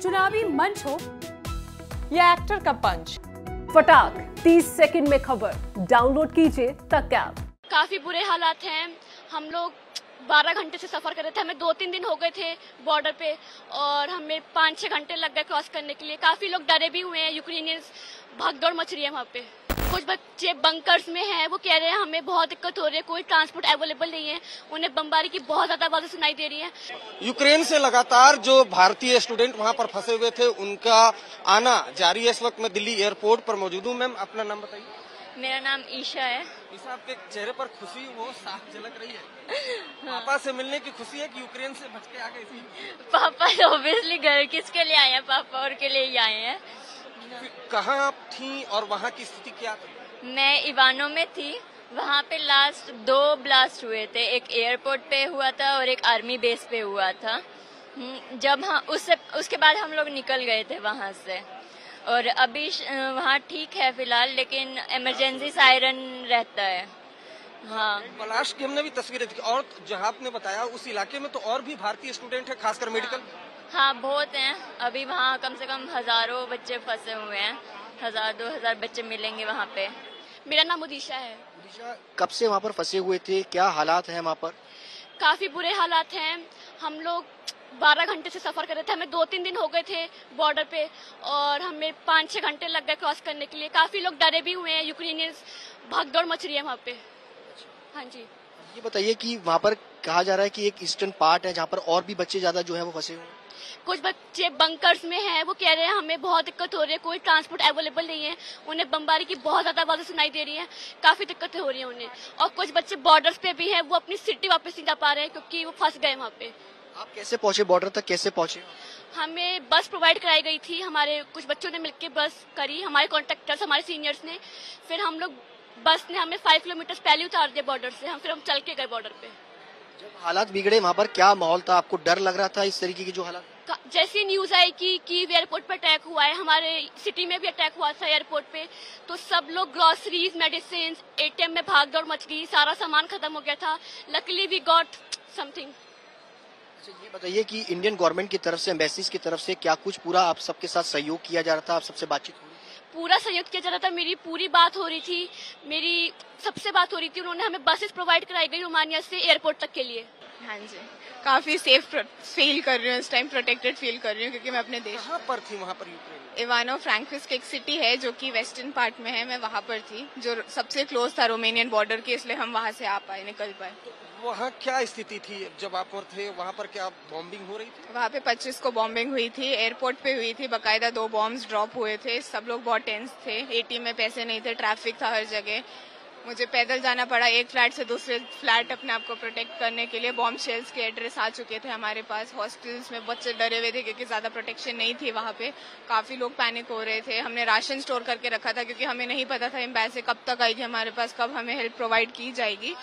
चुनावी मंच हो या एक्टर का पंच, फटाक 30 सेकंड में खबर डाउनलोड कीजिए तक ऐप। काफी बुरे हालात हैं। हम लोग 12 घंटे से सफर कर रहे थे। हमें 2-3 दिन हो गए थे बॉर्डर पे और हमें 5-6 घंटे लग गए क्रॉस करने के लिए। काफी लोग डरे भी हुए हैं। यूक्रेनियंस भागदौड़ मच रही है वहाँ पे। कुछ बच्चे बंकर्स में हैं, वो कह रहे हैं हमें बहुत दिक्कत हो रही है, कोई ट्रांसपोर्ट अवेलेबल नहीं है। उन्हें बमबारी की बहुत ज्यादा आवाजें सुनाई दे रही है। यूक्रेन से लगातार जो भारतीय स्टूडेंट वहां पर फंसे हुए थे उनका आना जारी है। इस वक्त मैं दिल्ली एयरपोर्ट पर मौजूद हूँ। मैम, अपना नाम बताइए। मेरा नाम ईशा है। ईशा, आपके चेहरे पर खुशी वो साफ झलक रही है। पापा से मिलने की खुशी है कि यूक्रेन से बच के आ गए थी? पापा ऑब्वियसली घर किसके लिए आए हैं, पापा और के लिए ही आए हैं। कहाँ आप थी और वहाँ की स्थिति क्या थी? मैं इवानो में थी। वहाँ पे लास्ट 2 ब्लास्ट हुए थे। एक एयरपोर्ट पे हुआ था और एक आर्मी बेस पे हुआ था। जब उसके बाद हम लोग निकल गए थे वहाँ से और अभी वहाँ ठीक है फिलहाल, लेकिन इमरजेंसी सायरन रहता है। हाँ, ब्लास्ट की हमने भी तस्वीरें देखी और जहाँ आपने बताया उस इलाके में तो और भी भारतीय स्टूडेंट है, खासकर मेडिकल। हाँ बहुत हैं। अभी वहाँ कम से कम हजारों बच्चे फंसे हुए हैं। 1000-2000 बच्चे मिलेंगे वहाँ पे। मेरा नाम उदिशा है। उदिशा, कब से वहाँ पर फंसे हुए थे, क्या हालात हैं वहाँ पर? काफी बुरे हालात हैं। हम लोग 12 घंटे से सफर कर रहे थे। हमें 2-3 दिन हो गए थे बॉर्डर पे और हमें 5-6 घंटे लग गए क्रॉस करने के लिए। काफी लोग डरे भी हुए हैं। यूक्रेनियंस भागदौड़ मच रही है वहाँ पे। हाँ जी। ये बताइए कि वहाँ पर कहा जा रहा है कि एक ईस्टर्न पार्ट है जहाँ पर और भी बच्चे ज्यादा जो है वो फंसे हुए हैं। कुछ बच्चे बंकर्स में हैं, वो कह रहे हैं हमें बहुत दिक्कत हो रही है, कोई ट्रांसपोर्ट अवेलेबल नहीं है। उन्हें बमबारी की बहुत ज्यादा आवाजें सुनाई दे रही हैं। काफी दिक्कतें हो रही हैं उन्हें। और कुछ बच्चे बॉर्डर्स पे भी हैं, वो अपनी सिटी वापस नहीं जा पा रहे हैं क्योंकि वो फंस गए वहाँ पे। आप कैसे पहुंचे बॉर्डर तक, कैसे पहुंचे? हमें बस प्रोवाइड कराई गई थी। हमारे कुछ बच्चों ने मिलकर बस करी, हमारे कॉन्ट्रैक्टर्स, हमारे सीनियर्स ने। फिर हम लोग बस ने हमें 5 किलोमीटर पहले उतार दिया बॉर्डर से। फिर हम चल के गए बॉर्डर पे। जब हालात बिगड़े वहाँ पर क्या माहौल था? आपको डर लग रहा था इस तरीके की जो हालात? जैसी न्यूज आई कि कीव एयरपोर्ट पर अटैक हुआ है, हमारे सिटी में भी अटैक हुआ था एयरपोर्ट पे, तो सब लोग ग्रोसरीज, मेडिसिन, एटीएम में भाग दौड़ मच गई। सारा सामान खत्म हो गया था। Luckily we got something. अच्छा, ये बताइए कि इंडियन गवर्नमेंट की तरफ से, एम्बेसीज की तरफ से क्या कुछ पूरा आप सबके साथ सहयोग किया जा रहा था? आप सबसे बातचीत हो रही थी? पूरा सहयोग किया जा रहा था। मेरी पूरी बात हो रही थी, मेरी सबसे बात हो रही थी। उन्होंने हमें बसेस प्रोवाइड कराई गई रोमानिया से एयरपोर्ट तक के लिए। हाँ जी, काफी सेफ फील कर रही हूँ इस टाइम, प्रोटेक्टेड फील कर रही हूँ क्योंकि मैं अपने देश। कहाँ पर थी वहाँ पर यूक्रेन? इवानो फ्रैंकफिस्क एक सिटी है जो कि वेस्टर्न पार्ट में है। मैं वहाँ पर थी जो सबसे क्लोज था रोमेनियन बॉर्डर के, इसलिए हम वहाँ से आ पाए, निकल पाए। तो वहाँ क्या स्थिति थी जब आप वहाँ थे? वहाँ पर क्या बॉम्बिंग हो रही थी? वहाँ पे 25 को बॉम्बिंग हुई थी। एयरपोर्ट पे हुई थी, बकायदा 2 बॉम्ब्स ड्रॉप हुए थे। सब लोग बहुत टेंस थे। एटीएम में पैसे नहीं थे, ट्रैफिक था हर जगह। मुझे पैदल जाना पड़ा एक फ्लैट से दूसरे फ्लैट अपने आप को प्रोटेक्ट करने के लिए। बॉम्ब शेल्स के एड्रेस आ चुके थे हमारे पास। हॉस्टल्स में बच्चे डरे हुए थे क्योंकि ज्यादा प्रोटेक्शन नहीं थी वहाँ पे। काफी लोग पैनिक हो रहे थे। हमने राशन स्टोर करके रखा था क्योंकि हमें नहीं पता था एम्बेसी कब तक आएगी हमारे पास, कब हमें हेल्प प्रोवाइड की जाएगी।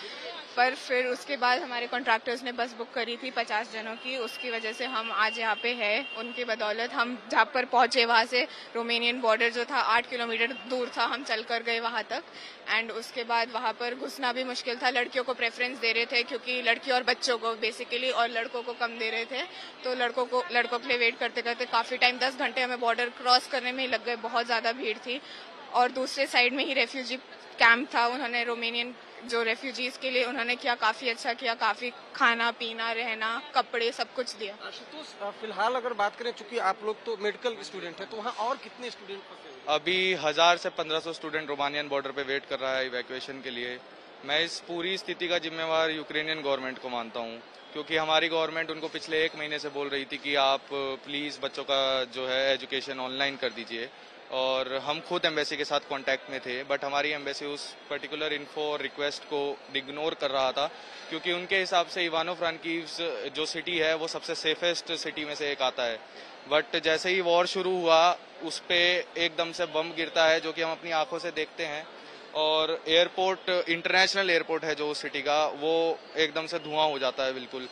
पर फिर उसके बाद हमारे कॉन्ट्रैक्टर्स ने बस बुक करी थी 50 जनों की। उसकी वजह से हम आज यहाँ पे हैं। उनकी बदौलत हम जहाँ पर पहुंचे वहाँ से रोमेनियन बॉर्डर जो था 8 किलोमीटर दूर था, हम चल कर गए वहाँ तक। एंड उसके बाद वहाँ पर घुसना भी मुश्किल था। लड़कियों को प्रेफरेंस दे रहे थे क्योंकि लड़की और बच्चों को बेसिकली, और लड़कों को कम दे रहे थे। तो लड़कों के लिए वेट करते करते काफी टाइम, 10 घंटे हमें बॉर्डर क्रॉस करने में ही लग गए। बहुत ज्यादा भीड़ थी। और दूसरे साइड में ही रेफ्यूजी कैंप था। उन्होंने रोमेनियन जो रेफ्यूजीज के लिए उन्होंने किया, काफी अच्छा किया। काफी खाना पीना, रहना, कपड़े, सब कुछ दिया। तो फिलहाल अगर बात करें, चूंकि आप लोग तो मेडिकल स्टूडेंट है, तो वहाँ और कितने स्टूडेंट फंसे हुए? अभी 1000 से 1500 स्टूडेंट रोमानियन बॉर्डर पे वेट कर रहा है इवैक्यूएशन के लिए। मैं इस पूरी स्थिति का जिम्मेवार यूक्रेनियन गवर्नमेंट को मानता हूँ क्योंकि हमारी गवर्नमेंट उनको पिछले 1 महीने से बोल रही थी कि आप प्लीज बच्चों का जो है एजुकेशन ऑनलाइन कर दीजिए। और हम खुद एम्बेसी के साथ कांटेक्ट में थे, बट हमारी एम्बेसी उस पर्टिकुलर इन्फो और रिक्वेस्ट को इग्नोर कर रहा था क्योंकि उनके हिसाब से इवानो फ्रैंकीव्स जो सिटी है वो सबसे सेफेस्ट सिटी में से एक आता है। बट जैसे ही वॉर शुरू हुआ उस पर एकदम से बम गिरता है जो कि हम अपनी आंखों से देखते हैं। और एयरपोर्ट, इंटरनेशनल एयरपोर्ट है जो सिटी का, वो एकदम से धुआं हो जाता है बिल्कुल।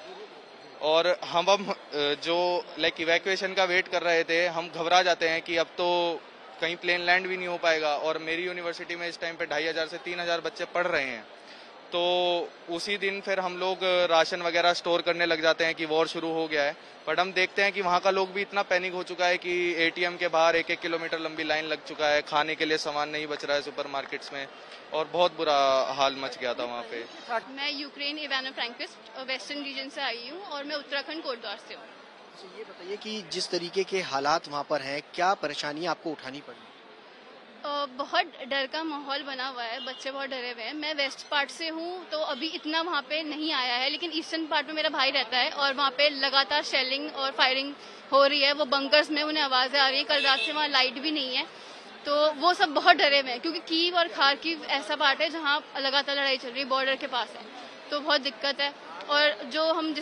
और हम जो इवैक्यूएशन का वेट कर रहे थे, हम घबरा जाते हैं कि अब तो कहीं प्लेन लैंड भी नहीं हो पाएगा। और मेरी यूनिवर्सिटी में इस टाइम पे 2500 से 3000 बच्चे पढ़ रहे हैं। तो उसी दिन फिर हम लोग राशन वगैरह स्टोर करने लग जाते हैं कि वॉर शुरू हो गया है। बट हम देखते हैं कि वहाँ का लोग भी इतना पैनिक हो चुका है कि एटीएम के बाहर 1-1 किलोमीटर लंबी लाइन लग चुका है, खाने के लिए सामान नहीं बच रहा है सुपरमार्केट्स में, और बहुत बुरा हाल मच गया था वहाँ पे। मैं यूक्रेन इवानो फ्रैंकोविच वेस्टर्न रीजन से आई हूँ और मैं उत्तराखंड कोटद्वार से हूँ। ये बताइए कि जिस तरीके के हालात वहाँ पर हैं, क्या परेशानियाँ आपको उठानी पड़ी? बहुत डर का माहौल बना हुआ है, बच्चे बहुत डरे हुए हैं। मैं वेस्ट पार्ट से हूँ तो अभी इतना वहाँ पे नहीं आया है, लेकिन ईस्टर्न पार्ट में मेरा भाई रहता है और वहाँ पे लगातार शेलिंग और फायरिंग हो रही है। वो बंकर्स में उन्हें आवाजें आ रही है, कल रात से वहाँ लाइट भी नहीं है, तो वो सब बहुत डरे हुए हैं क्योंकि कीव और खार्किव ऐसा पार्ट है जहाँ लगातार लड़ाई चल रही है, बॉर्डर के पास है, तो बहुत दिक्कत है। और जो हम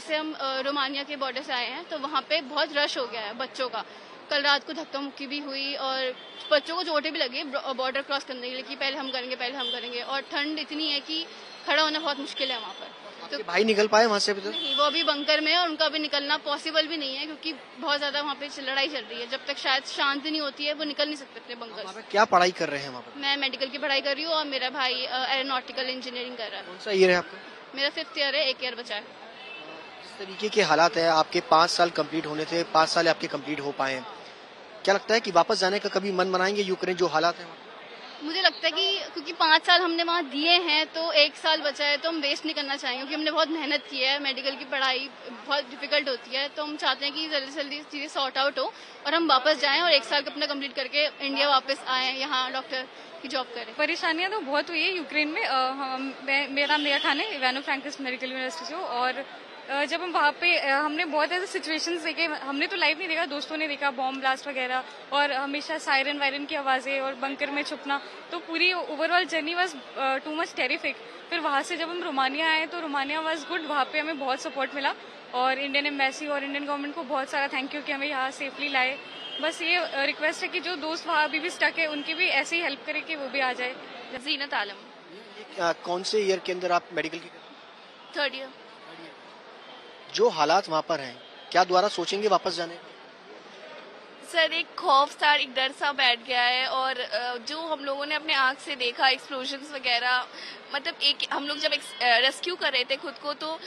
रोमानिया के बॉर्डर से आए हैं तो वहाँ पे बहुत रश हो गया है बच्चों का। कल रात को धक्का मुक्की भी हुई और बच्चों को चोटें भी लगी बॉर्डर क्रॉस करने के लिए कि पहले हम करेंगे, और ठंड इतनी है कि खड़ा होना बहुत मुश्किल है वहाँ पर। तो भाई निकल पाए वहाँ से अभी तक? नहीं, वो अभी बंकर में है और उनका अभी निकलना पॉसिबल भी नहीं है क्योंकि बहुत ज्यादा वहाँ पे लड़ाई चल रही है। जब तक शायद शांति नहीं होती है वो निकल नहीं सकते अपने बंकर से। क्या पढ़ाई कर रहे हैं वहाँ पर? मैं मेडिकल की पढ़ाई कर रही हूँ और मेरा भाई एरोनॉटिकल इंजीनियरिंग कर रहा है। कौन सा ईयर है आपका? मेरा 5th ईयर है, 1 ईयर बचा है। जिस तरीके के हालात है, आपके 5 साल कंप्लीट होने थे, 5 साल आपके कंप्लीट हो पाए हैं, क्या लगता है कि वापस जाने का कभी मन बनाएंगे यूक्रेन जो हालात है? मुझे लगता है कि क्योंकि 5 साल हमने वहाँ दिए हैं तो 1 साल बचा है तो हम वेस्ट नहीं करना चाहेंगे क्योंकि हमने बहुत मेहनत की है। मेडिकल की पढ़ाई बहुत डिफिकल्ट होती है, तो हम चाहते हैं कि जल्दी से जल्दी चीज़ें सॉर्ट आउट हो और हम वापस जाएं और 1 साल का अपना कंप्लीट करके इंडिया वापस आए, यहाँ डॉक्टर की जॉब करें। परेशानियां तो बहुत हुई है यूक्रेन में। मेरा खान है इवानो फ्रैंकोविच मेडिकल यूनिवर्सिटी से, और जब हम वहाँ पे हमने बहुत ऐसे सिचुएशंस देखे। हमने तो लाइव नहीं देखा, दोस्तों ने देखा बॉम्ब ब्लास्ट वगैरह और हमेशा सायरन वायरन की आवाजें और बंकर में छुपना, तो पूरी overall journey was too much terrific. फिर वहाँ से जब हम रोमानिया आए तो रोमानिया वाज गुड, वहाँ पे हमें बहुत सपोर्ट मिला और इंडियन एम्बेसी और इंडियन गवर्नमेंट को बहुत सारा थैंक यू कि हमें यहाँ सेफली लाए। बस ये रिक्वेस्ट है कि जो दोस्त वहाँ अभी भी स्टक है उनकी भी ऐसे ही हेल्प करे कि वो भी आ जाए। जीनत आलम। कौन से ईयर के अंदर आप मेडिकल की? 3rd year. जो हालात वहाँ पर हैं, क्या दोबारा सोचेंगे वापस जाने? सर, एक खौफ सा, एक डर सा बैठ गया है और जो हम लोगों ने अपने आंख से देखा एक्सप्लोजन्स वगैरह, मतलब एक हम लोग जब रेस्क्यू कर रहे थे खुद को तो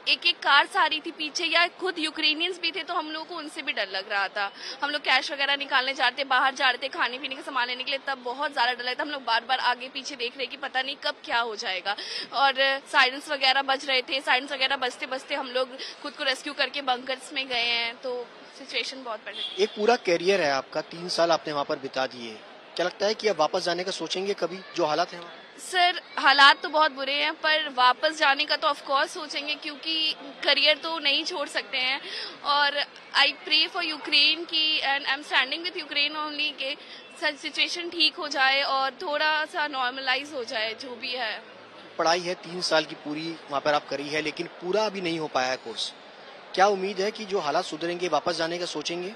एक कार्स आ रही थी पीछे, या खुद यूक्रेनियंस भी थे तो हम लोगों को उनसे भी डर लग रहा था। हम लोग कैश वगैरह निकालने जाते, बाहर जा रहे थे खाने पीने के सामान लेने के लिए, तब बहुत ज्यादा डर लगता। हम लोग बार बार आगे पीछे देख रहे कि पता नहीं कब क्या हो जाएगा, और साइरेंस वगैरह बज रहे थे। साइरेंस वगैरह बजते बजते हम लोग खुद को रेस्क्यू करके बंकर्स में गए हैं, तो सिचुएशन बहुत बढ़ रही है। एक पूरा कैरियर है आपका, 3 साल आपने वहाँ पर बिता दिए, क्या लगता है कि अब वापस जाने का सोचेंगे कभी जो हालात हैं? सर, हालात तो बहुत बुरे हैं पर वापस जाने का तो ऑफ कोर्स सोचेंगे क्योंकि करियर तो नहीं छोड़ सकते हैं। और आई प्रे फॉर यूक्रेन की, and I am standing with Ukraine only के सिचुएशन ठीक हो जाए और थोड़ा सा नॉर्मलाइज हो जाए जो भी है। पढ़ाई है 3 साल की पूरी वहाँ पर आप करी है, लेकिन पूरा अभी नहीं हो पाया है कोर्स। क्या उम्मीद है कि जो हालात सुधरेंगे वापस जाने का सोचेंगे?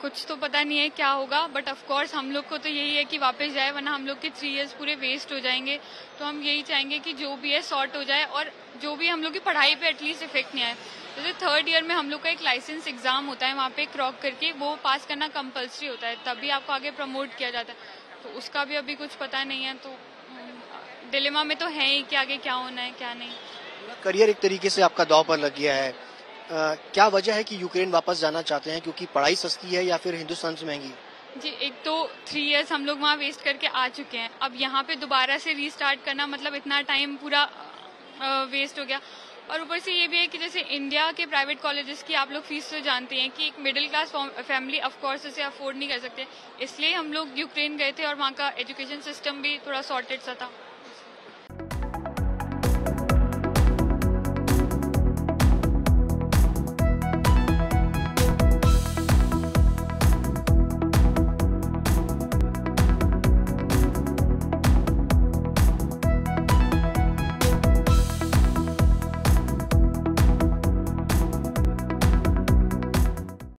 कुछ तो पता नहीं है क्या होगा, बट ऑफ कोर्स हम लोग को तो यही है कि वापस जाए, वरना हम लोग के 3 इयर्स पूरे वेस्ट हो जाएंगे। तो हम यही चाहेंगे कि जो भी है सॉर्ट हो जाए और जो भी हम लोग की पढ़ाई पे एटलीस्ट इफेक्ट नहीं आए। जैसे 3rd ईयर में हम लोग का एक लाइसेंस एग्जाम होता है, वहाँ पे क्रॉक करके वो पास करना कंपल्सरी होता है, तभी आपको आगे प्रमोट किया जाता है। तो उसका भी अभी कुछ पता नहीं है, तो डिलेमा में तो है ही कि आगे क्या होना है क्या नहीं। करियर एक तरीके से आपका दांव पर लग गया है। क्या वजह है कि यूक्रेन वापस जाना चाहते हैं? क्योंकि पढ़ाई सस्ती है या फिर हिंदुस्तान से महंगी? जी, एक तो 3 इयर्स हम लोग वहाँ वेस्ट करके आ चुके हैं, अब यहाँ पे दोबारा से रीस्टार्ट करना मतलब इतना टाइम पूरा वेस्ट हो गया। और ऊपर से ये भी है कि जैसे इंडिया के प्राइवेट कॉलेजेस की आप लोग फीस तो जानते हैं कि एक middle class family of course इसे अफोर्ड नहीं कर सकते, इसलिए हम लोग यूक्रेन गए थे और वहाँ का एजुकेशन सिस्टम भी थोड़ा सॉर्टेड सा था।